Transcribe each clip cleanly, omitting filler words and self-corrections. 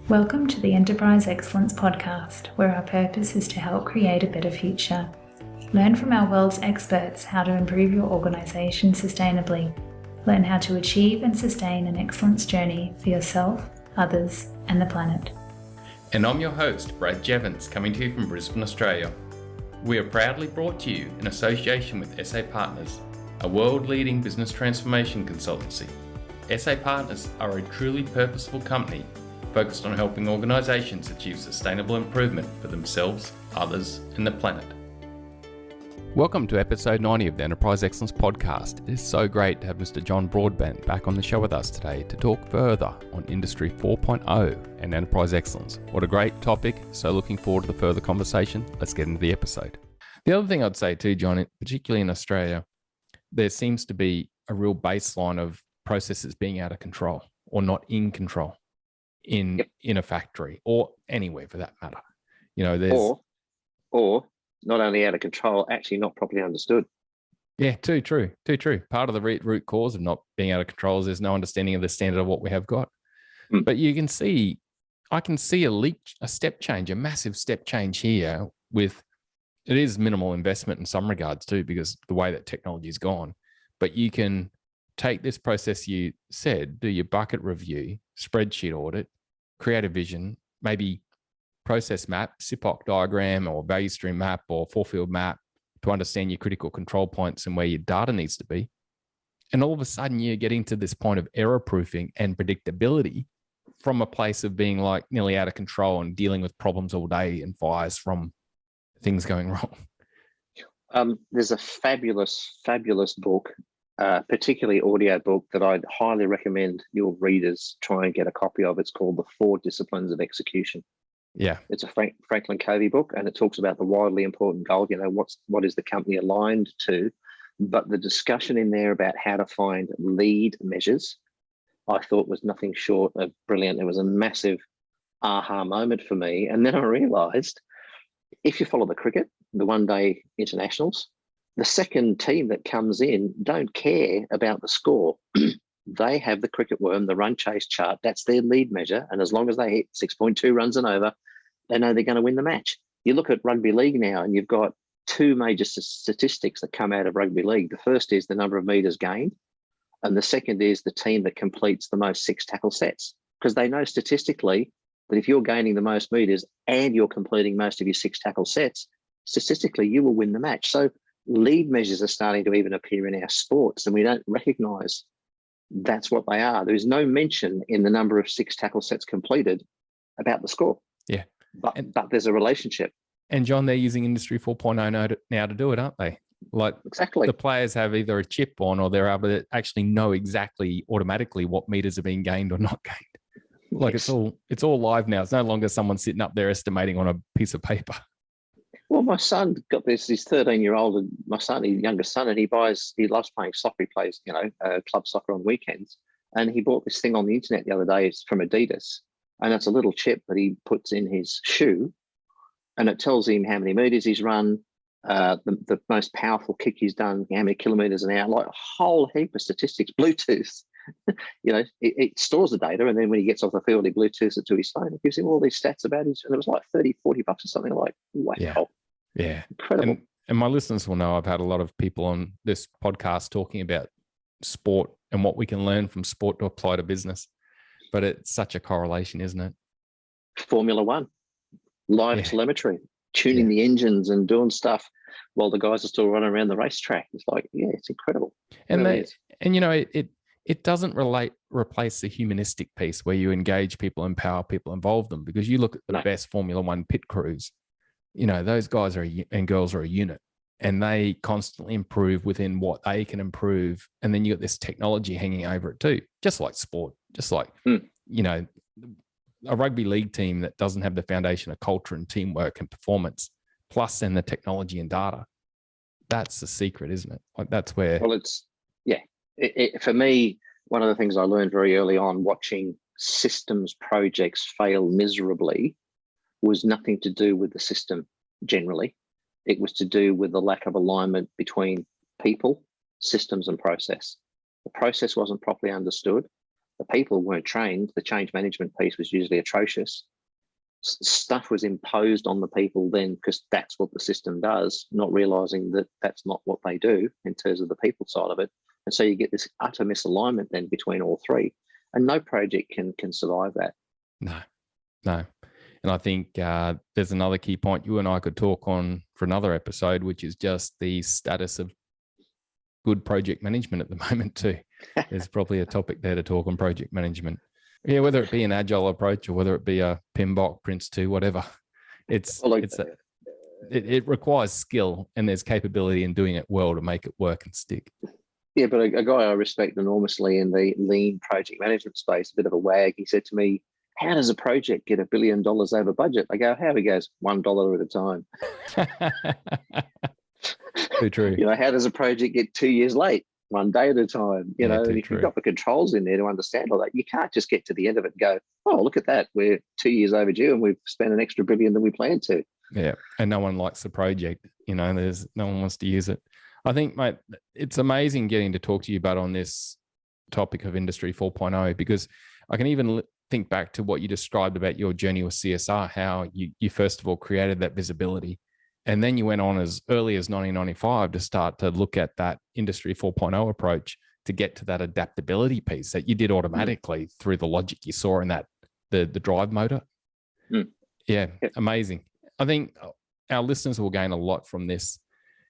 Welcome to the Enterprise Excellence Podcast, where our purpose is to help create a better future. Learn from our world's experts how to improve your organisation sustainably. Learn how to achieve and sustain an excellence journey for yourself, others, and the planet. And I'm your host, Brad Jevons, coming to you from Brisbane, Australia. We are proudly brought to you in association with SA Partners, a world-leading business transformation consultancy. SA Partners are a truly purposeful company focused on helping organisations achieve sustainable improvement for themselves, others, and the planet. Welcome to episode 90 of the Enterprise Excellence Podcast. It is so great to have Mr John Broadbent back on the show with us today to talk further on Industry 4.0 and Enterprise Excellence. What a great topic. So looking forward to the further conversation. Let's get into the episode. The other thing I'd say too, John, particularly in Australia, there seems to be a real baseline of processes being out of control or not in control in a factory or anywhere for that matter. You know, there's or not only out of control, actually not properly understood. Yeah, too true. Part of the root cause of not being out of control is there's no understanding of the standard of what we have got. But I can see a step change, a massive step change here with, it is minimal investment in some regards too, because the way that technology is gone. But you can take this process you said, do your bucket review, spreadsheet audit, create a vision, maybe process map, SIPOC diagram or value stream map or four-field map to understand your critical control points and where your data needs to be. And all of a sudden you're getting to this point of error proofing and predictability from a place of being like nearly out of control and dealing with problems all day and fires from things going wrong. There's a fabulous book, particularly audio book, that I'd highly recommend your readers try and get a copy of. It's called The 4 Disciplines of Execution. Yeah, it's a Franklin Covey book, and it talks about the widely important goal. You know, what is the company aligned to? But the discussion in there about how to find lead measures, I thought was nothing short of brilliant. It was a massive aha moment for me. And then I realised, if you follow the cricket, the one-day internationals, the second team that comes in don't care about the score. They have the cricket worm, the run chase chart. That's their lead measure. And as long as they hit 6.2 runs and over, they know they're going to win the match. You look at rugby league now, and you've got two major statistics that come out of rugby league. The first is the number of metres gained, and the second is the team that completes the most 6 tackle sets. Because they know statistically that if you're gaining the most metres and you're completing most of your 6 tackle sets, statistically you will win the match. So lead measures are starting to even appear in our sports, and we don't recognise that's what they are. There's no mention in the number of 6 tackle sets completed about the score. Yeah. But there's a relationship. And John, they're using Industry 4.0 now to do it, aren't they? Like exactly. The players have either a chip on or they're able to actually know exactly automatically what meters are being gained or not gained. Like yes. It's all live now. It's no longer someone sitting up there estimating on a piece of paper. Well, my son got this, his 13-year-old, and my son, his youngest son, and he loves playing soccer. He plays, club soccer on weekends. And he bought this thing on the internet the other day. It's from Adidas. And it's a little chip that he puts in his shoe. And it tells him how many meters he's run, the most powerful kick he's done, how many kilometers an hour, like a whole heap of statistics, Bluetooth. It stores the data, and then when he gets off the field, he Bluetooths it to his phone. It gives him all these stats about his, and it was like $30, $40 or something. Like, wow. Yeah. Incredible. And my listeners will know I've had a lot of people on this podcast talking about sport and what we can learn from sport to apply to business. But it's such a correlation, isn't it? Formula One, live telemetry, tuning the engines and doing stuff while the guys are still running around the racetrack. It's like, it's incredible. It doesn't replace the humanistic piece where you engage people, empower people, involve them. Because you look at the best Formula One pit crews, those guys and girls are a unit, and they constantly improve within what they can improve. And then you got this technology hanging over it too, just like sport, just like, a rugby league team that doesn't have the foundation of culture and teamwork and performance, plus then the technology and data. That's the secret, isn't it? Like that's where. Well, for me, one of the things I learned very early on watching systems projects fail miserably was nothing to do with the system generally. It was to do with the lack of alignment between people, systems, and process. The process wasn't properly understood. The people weren't trained. The change management piece was usually atrocious. Stuff was imposed on the people then because that's what the system does, not realizing that that's not what they do in terms of the people side of it. And so you get this utter misalignment then between all three, and no project can survive that. No. And I think there's another key point you and I could talk on for another episode, which is just the status of good project management at the moment too. There's probably a topic there to talk on project management. Yeah, whether it be an agile approach or whether it be a PMBOK, Prince2, whatever, it requires skill, and there's capability in doing it well to make it work and stick. Yeah, but a guy I respect enormously in the lean project management space, a bit of a wag, he said to me, "How does a project get $1 billion over budget?" I go, "How?" He goes, $1 at a time. Too true. How does a project get 2 years late? 1 day at a time. And if you've got the controls in there to understand all that, you can't just get to the end of it and go, "Oh, look at that. We're 2 years overdue and we've spent an extra $1 billion than we planned to." Yeah. And no one likes the project. There's no one wants to use it. I think, mate, it's amazing getting to talk to you about on this topic of Industry 4.0, because I can even think back to what you described about your journey with CSR, how you first of all created that visibility. And then you went on as early as 1995 to start to look at that Industry 4.0 approach to get to that adaptability piece that you did automatically through the logic you saw in that, the drive motor. Yeah, amazing. I think our listeners will gain a lot from this.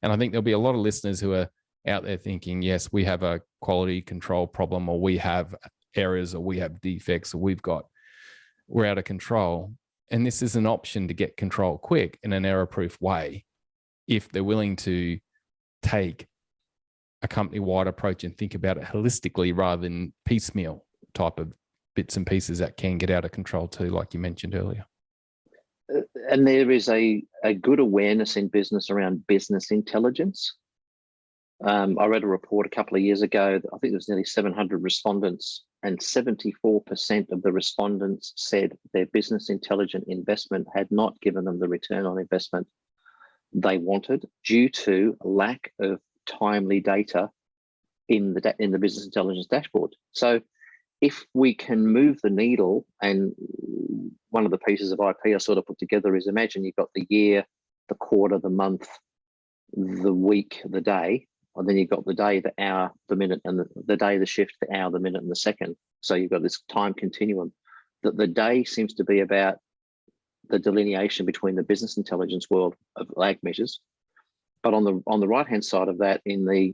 And I think there'll be a lot of listeners who are out there thinking, yes, we have a quality control problem, or we have errors, or we have defects, or we're out of control. And this is an option to get control quick in an error-proof way if they're willing to take a company-wide approach and think about it holistically rather than piecemeal type of bits and pieces that can get out of control too, like you mentioned earlier. And there is a good awareness in business around business intelligence. I read a report a couple of years ago. I think there was nearly 700 respondents, and 74% of the respondents said their business intelligent investment had not given them the return on investment they wanted due to lack of timely data in the business intelligence dashboard. So if we can move the needle, and one of the pieces of IP I sort of put together is, imagine you've got the year, the quarter, the month, the week, the day, and then you've got the day, the hour, the minute, and the day, the shift, the hour, the minute, and the second. So you've got this time continuum. That the day seems to be about the delineation between the business intelligence world of lag measures. But on the right-hand side of that, in the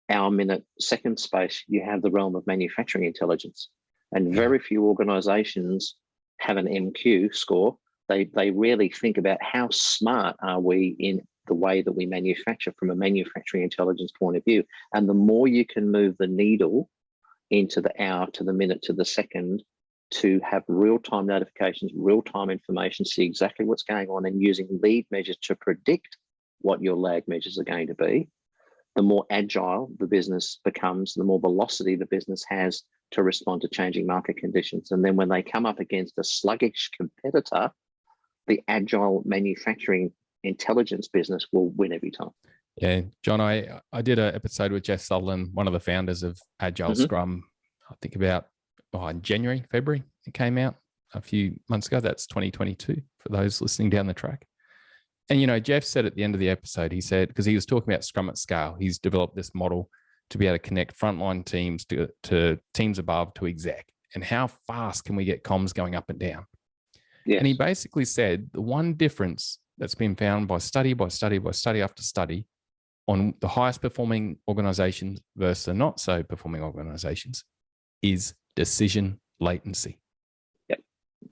hour, minute, second space, you have the realm of manufacturing intelligence. And very few organizations have an MQ score. They rarely think about how smart are we in the way that we manufacture from a manufacturing intelligence point of view. And the more you can move the needle into the hour, to the minute, to the second, to have real-time notifications, real-time information, see exactly what's going on, and using lead measures to predict what your lag measures are going to be, the more agile the business becomes, the more velocity the business has to respond to changing market conditions. And then when they come up against a sluggish competitor, the agile manufacturing intelligence business will win every time. Yeah, John, I did an episode with Jeff Sutherland, one of the founders of Agile Scrum, I think about in January, February, it came out a few months ago. That's 2022 for those listening down the track. And, Jeff said at the end of the episode, he said, because he was talking about Scrum at scale, he's developed this model to be able to connect frontline teams to teams above to exec. And how fast can we get comms going up and down? Yes. And he basically said the one difference that's been found by study after study on the highest performing organizations versus the not so performing organizations is decision latency. Yep.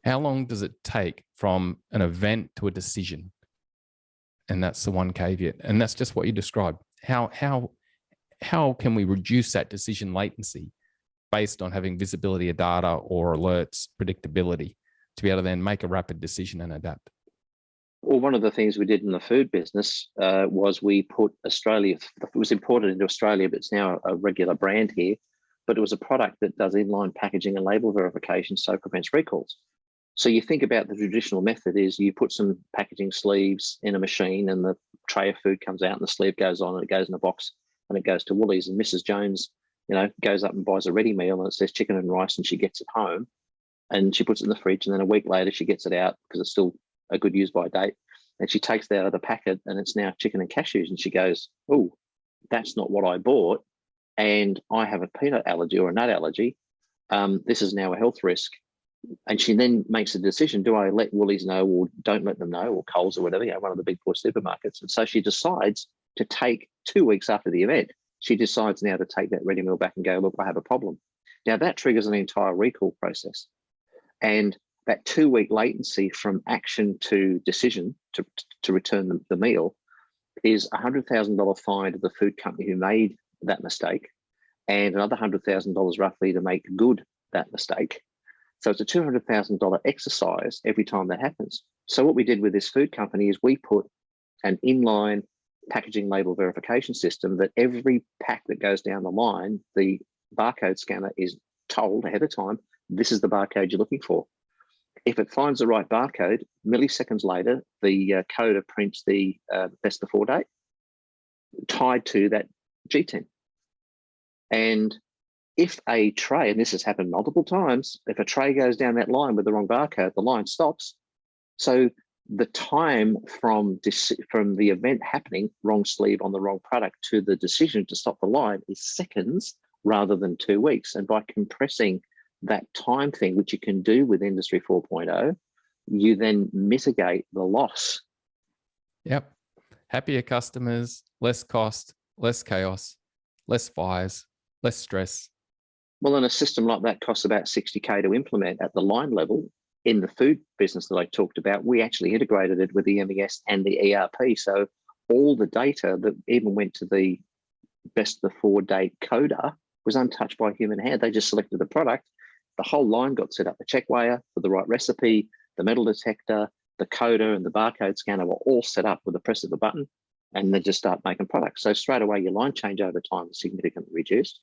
How long does it take from an event to a decision? And that's the one caveat. And that's just what you described. How can we reduce that decision latency based on having visibility of data or alerts, predictability, to be able to then make a rapid decision and adapt? Well, one of the things we did in the food business was we put Australia, it was imported into Australia, but it's now a regular brand here, but it was a product that does inline packaging and label verification, so prevents recalls. So you think about the traditional method is you put some packaging sleeves in a machine and the tray of food comes out and the sleeve goes on and it goes in a box and it goes to Woolies, and Mrs. Jones goes up and buys a ready meal and it says chicken and rice, and she gets it home and she puts it in the fridge, and then a week later she gets it out because it's still a good use by date, and she takes it out of the packet and it's now chicken and cashews, and she goes, oh, that's not what I bought, and I have a peanut allergy or a nut allergy. This is now a health risk. And she then makes a decision, do I let Woolies know or don't let them know, or Coles or whatever, one of the big four supermarkets. And so she decides to take 2 weeks after the event, she decides now to take that ready meal back and go, look, I have a problem. Now that triggers an entire recall process. And that 2 week latency from action to decision to return the meal is a $100,000 fine to the food company who made that mistake, and another $100,000 roughly to make good that mistake. So it's a $200,000 exercise every time that happens. So what we did with this food company is we put an inline packaging label verification system that every pack that goes down the line, the barcode scanner is told ahead of time, this is the barcode you're looking for. If it finds the right barcode, milliseconds later, the coder prints the best before date tied to that G10. And if a tray, and this has happened multiple times, if a tray goes down that line with the wrong barcode, the line stops. So the time from the event happening, wrong sleeve on the wrong product, to the decision to stop the line is seconds rather than 2 weeks. And by compressing that time thing, which you can do with Industry 4.0, you then mitigate the loss. Yep. Happier customers, less cost, less chaos, less fires, less stress. Well, and a system like that costs about $60K to implement at the line level. In the food business that I talked about, we actually integrated it with the MES and the ERP. So all the data that even went to the best before date coder was untouched by human hand. They just selected the product. The whole line got set up. The check weigher for the right recipe, the metal detector, the coder, and the barcode scanner were all set up with the press of a button, and they just start making products. So straight away, your line changeover time is significantly reduced.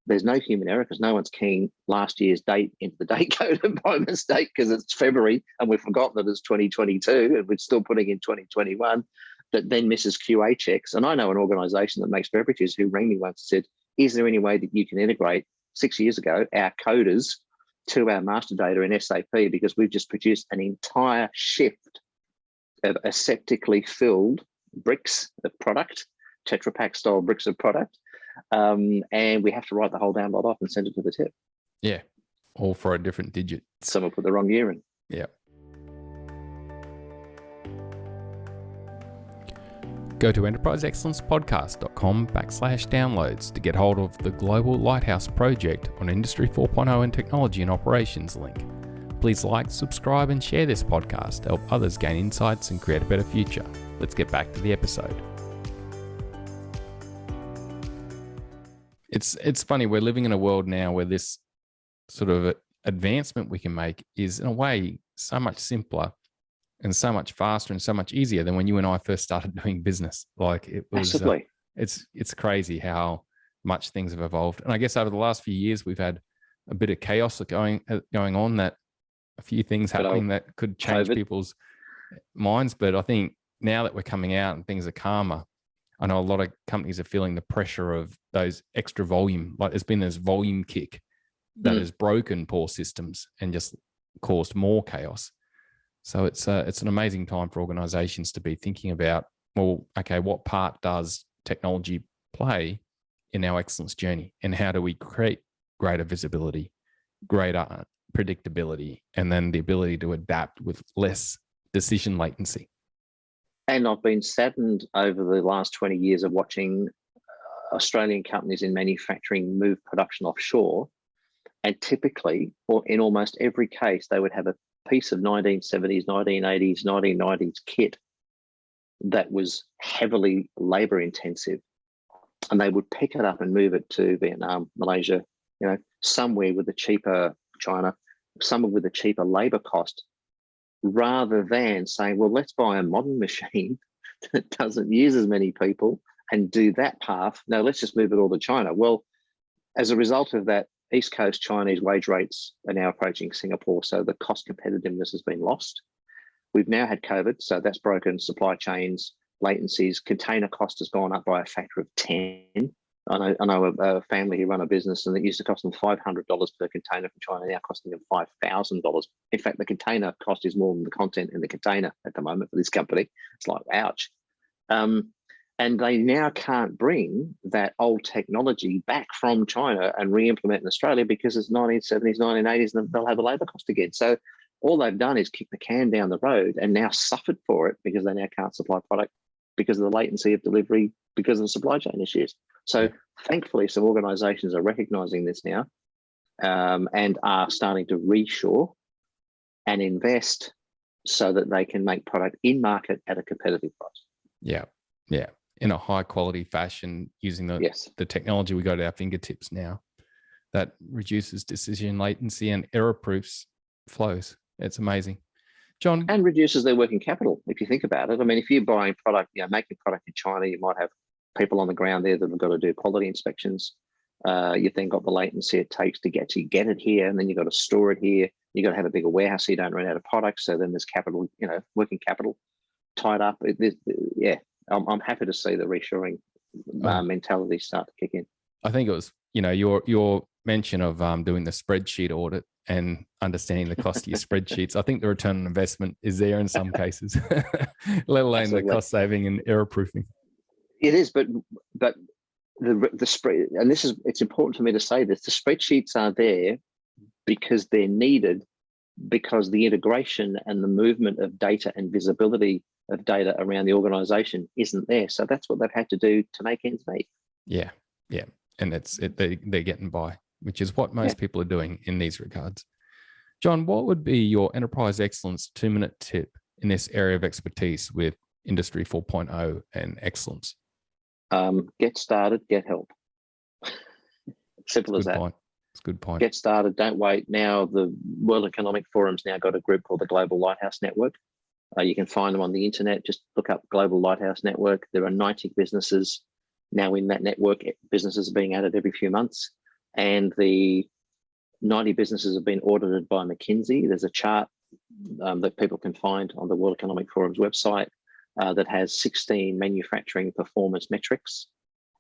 There's no human error because no one's keying last year's date into the date code by mistake because it's February and we've forgotten that it's 2022 and we're still putting in 2021. That then misses QA checks. And I know an organisation that makes beverages who rang me once and said, is there any way that you can integrate 6 years ago our coders to our master data in SAP, because we've just produced an entire shift of aseptically filled bricks of product, Tetra Pak style bricks of product, and we have to write the whole damn lot off and send it to the tip. Yeah, all for a different digit. Someone put the wrong year in. Yeah. Go to enterpriseexcellencepodcast.com/downloads to get hold of the Global Lighthouse project on Industry 4.0 and Technology and Operations link. Please like, subscribe, and share this podcast to help others gain insights and create a better future. Let's get back to the episode. It's funny, we're living in a world now where this sort of advancement we can make is in a way so much simpler and so much faster and so much easier than when you and I first started doing business. Like it was, it's crazy how much things have evolved. And I guess over the last few years, we've had a bit of chaos going on, that a few things happening that could change people's minds. But I think now that we're coming out and things are calmer, I know a lot of companies are feeling the pressure of those extra volume. Like there's been this volume kick that has broken poor systems and just caused more chaos. So it's an amazing time for organizations to be thinking about, well, okay, what part does technology play in our excellence journey, and how do we create greater visibility, greater predictability, and then the ability to adapt with less decision latency. And I've been saddened over the last 20 years of watching Australian companies in manufacturing move production offshore. And typically, or in almost every case, they would have a piece of 1970s, 1980s, 1990s kit that was heavily labor intensive. And they would pick it up and move it to Vietnam, Malaysia, somewhere with a cheaper China, somewhere with a cheaper labor cost, rather than saying, well, let's buy a modern machine that doesn't use as many people and do that path. No, let's just move it all to China. Well, as a result of that, East Coast Chinese wage rates are now approaching Singapore, so the cost competitiveness has been lost. We've now had COVID, so that's broken supply chains, latencies. Container cost has gone up by a factor of 10 I know a family who run a business, and it used to cost them $500 per container from China, now costing them $5,000. In fact, the container cost is more than the content in the container at the moment for this company. It's like, ouch. And they now can't bring that old technology back from China and re-implement in Australia because it's 1970s, 1980s, and they'll have the labour cost again. So all they've done is kick the can down the road and now suffered for it because they now can't supply product because of the latency of delivery, because of the supply chain issues. So thankfully, some organisations are recognising this now and are starting to reshore and invest so that they can make product in market at a competitive price. Yeah, yeah. In a high quality fashion using the technology we got at our fingertips now that reduces decision latency and error proofs flows. It's amazing. John. And reduces their working capital, if you think about it. I mean, if you're buying product, making product in China, you might have people on the ground there that have got to do quality inspections. You've then got the latency it takes to get it here, and then you've got to store it here. You've got to have a bigger warehouse so you don't run out of products. So then there's capital, working capital tied up. I'm happy to see the reshoring mentality start to kick in. I think it was, your mention of doing the spreadsheet audit and understanding the cost of your spreadsheets. I think the return on investment is there in some cases, let alone Absolutely. The cost saving and error proofing. It is, but the spread, and it's important for me to say this, the spreadsheets are there because they're needed, because the integration and the movement of data and visibility of data around the organization isn't there. So that's what they've had to do to make ends meet. Yeah. And they're getting by, which is what most people are doing in these regards. John, what would be your enterprise excellence 2-minute tip in this area of expertise with Industry 4.0 and excellence? Get started, get help. Simple as that. It's a good point. Get started, don't wait. Now the World Economic Forum's now got a group called the Global Lighthouse Network. You can find them on the internet. Just look up Global Lighthouse Network. There are 90 businesses now in that network. Businesses are being added every few months. And the 90 businesses have been audited by McKinsey. There's a chart that people can find on the World Economic Forum's website that has 16 manufacturing performance metrics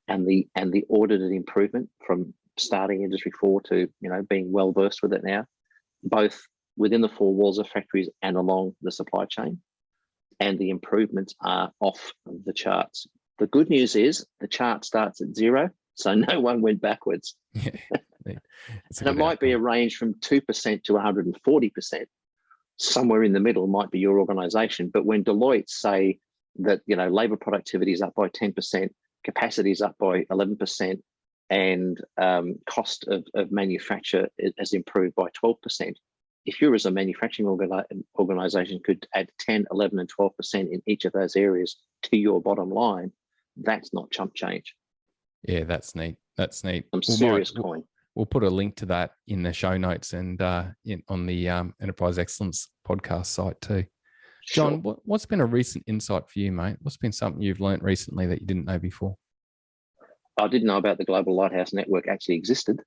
and the audited improvement from starting Industry 4 to being well versed with it now, both within the four walls of factories and along the supply chain. And the improvements are off the charts. The good news is the chart starts at 0, so no one went backwards. And it might be a range from 2% to 140%. Somewhere in the middle might be your organization. But when Deloitte say that labor productivity is up by 10%, capacity is up by 11%, and cost of manufacture has improved by 12%. If you as a manufacturing organization could add 10, 11, and 12% in each of those areas to your bottom line, that's not chump change. Yeah, that's neat. That's neat. Some serious coin. We'll put a link to that in the show notes and on the Enterprise Excellence podcast site too. John, what's been a recent insight for you, mate? What's been something you've learned recently that you didn't know before? I didn't know about the Global Lighthouse Network actually existed.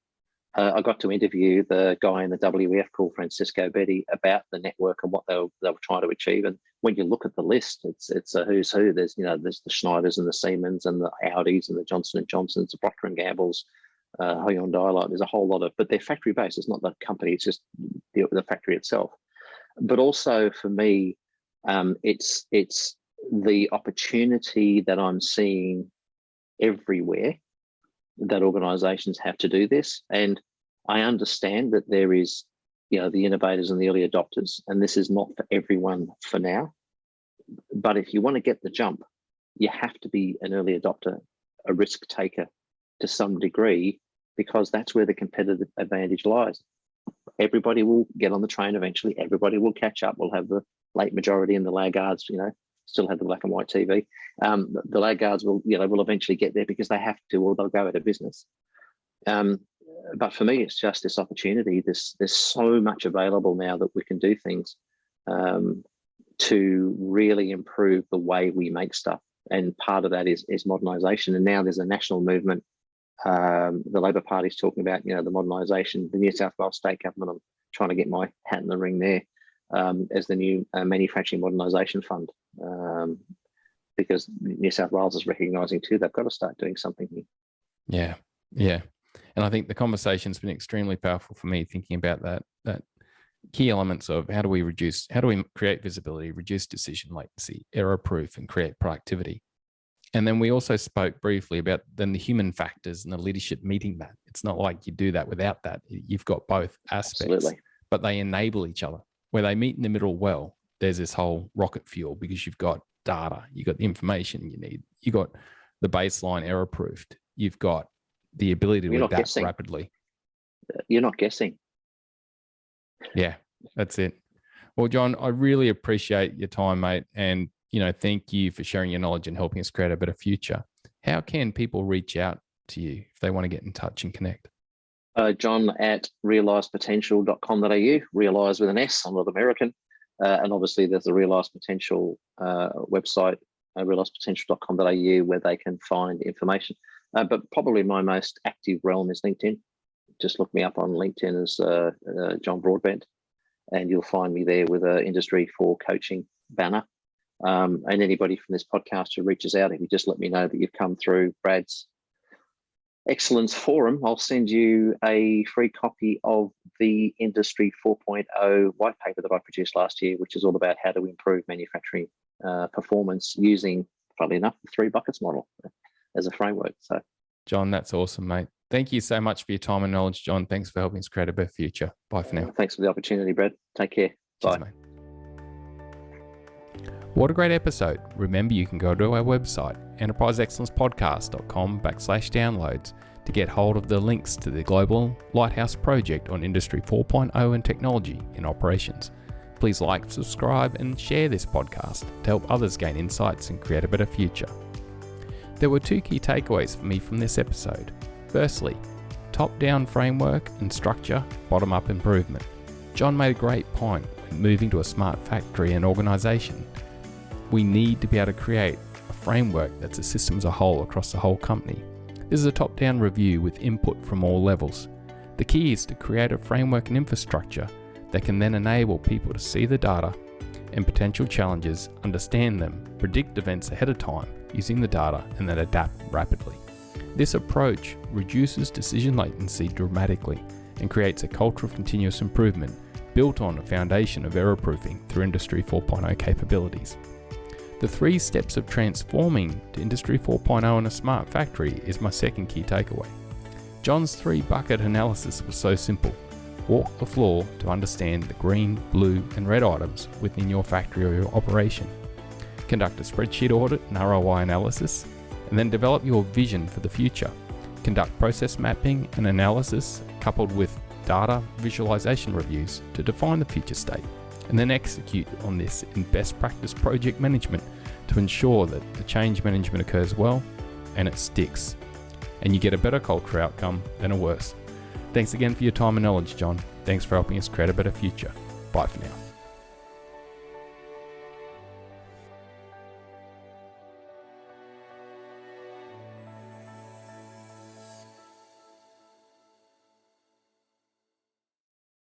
I got to interview the guy in the WEF called Francisco Betti about the network and what they were trying to achieve. And when you look at the list, it's a who's who. There's the Schneiders and the Siemens and the Audis and the Johnson & Johnsons, the Procter & Gamble's, Hyundai. There's a whole lot of, but they're factory based. It's not the company. It's just the factory itself. But also for me, it's the opportunity that I'm seeing everywhere that organizations have to do this. And I understand that there is, the innovators and the early adopters, and this is not for everyone for now. But if you want to get the jump, you have to be an early adopter, a risk taker to some degree, because that's where the competitive advantage lies. Everybody will get on the train eventually. Everybody will catch up. We'll have the late majority and the laggards, still have the black and white TV. The laggards will eventually get there because they have to, or they'll go out of business. But for me, it's just this opportunity. There's so much available now that we can do things to really improve the way we make stuff. And part of that is modernisation. And now there's a national movement. The Labor Party's talking about, the modernisation. The New South Wales state government, I'm trying to get my hat in the ring there, as the new manufacturing modernisation fund. Because New South Wales is recognising too, they've got to start doing something here. Yeah. And I think the conversation's been extremely powerful for me, thinking about that key elements of how do we create visibility, reduce decision latency, error proof, and create productivity. And then we also spoke briefly about then the human factors and the leadership meeting that. It's not like you do that without that. You've got both aspects, Absolutely. but they enable each other. Where they meet in the middle well, there's this whole rocket fuel because you've got data, you've got the information you need, you've got the baseline error proofed, you've got the ability to adapt rapidly. You're not guessing. Yeah, that's it. Well, John, I really appreciate your time, mate. And, thank you for sharing your knowledge and helping us create a better future. How can people reach out to you if they want to get in touch and connect? John at realisepotential.com.au, realise with an S, I'm not American. And obviously there's the Realise Potential website, realisepotential.com.au, where they can find information. But probably my most active realm is LinkedIn. Just look me up on LinkedIn as John Broadbent, and you'll find me there with an Industry 4 coaching banner. And anybody from this podcast who reaches out, if you just let me know that you've come through Brad's Excellence Forum, I'll send you a free copy of the Industry 4.0 white paper that I produced last year, which is all about how to improve manufacturing performance using, funnily enough, the 3 buckets model as a framework. So, John, that's awesome, mate. Thank you so much for your time and knowledge, John. Thanks for helping us create a better future. Bye for now. Thanks for the opportunity, Brad. Take care. Cheers, Bye. mate. What a great episode. Remember, you can go to our website, enterpriseexcellencepodcast.com/downloads to get hold of the links to the Global Lighthouse project on Industry 4.0 and technology in operations. Please like, subscribe, and share this podcast to help others gain insights and create a better future. There were 2 key takeaways for me from this episode. Firstly, top-down framework and structure, bottom-up improvement. John made a great point when moving to a smart factory and organisation. We need to be able to create a framework that's a system as a whole across the whole company. This is a top-down review with input from all levels. The key is to create a framework and infrastructure that can then enable people to see the data and potential challenges, understand them, predict events ahead of time using the data, and then adapt rapidly. This approach reduces decision latency dramatically and creates a culture of continuous improvement built on a foundation of error proofing through Industry 4.0 capabilities. The 3 steps of transforming to Industry 4.0 in a smart factory is my second key takeaway. John's 3-bucket analysis was so simple. Walk the floor to understand the green, blue, and red items within your factory or your operation. Conduct a spreadsheet audit and ROI analysis, and then develop your vision for the future. Conduct process mapping and analysis coupled with data visualization reviews to define the future state, and then execute on this in best practice project management to ensure that the change management occurs well and it sticks, and you get a better culture outcome than a worse. Thanks again for your time and knowledge, John. Thanks for helping us create a better future. Bye for now.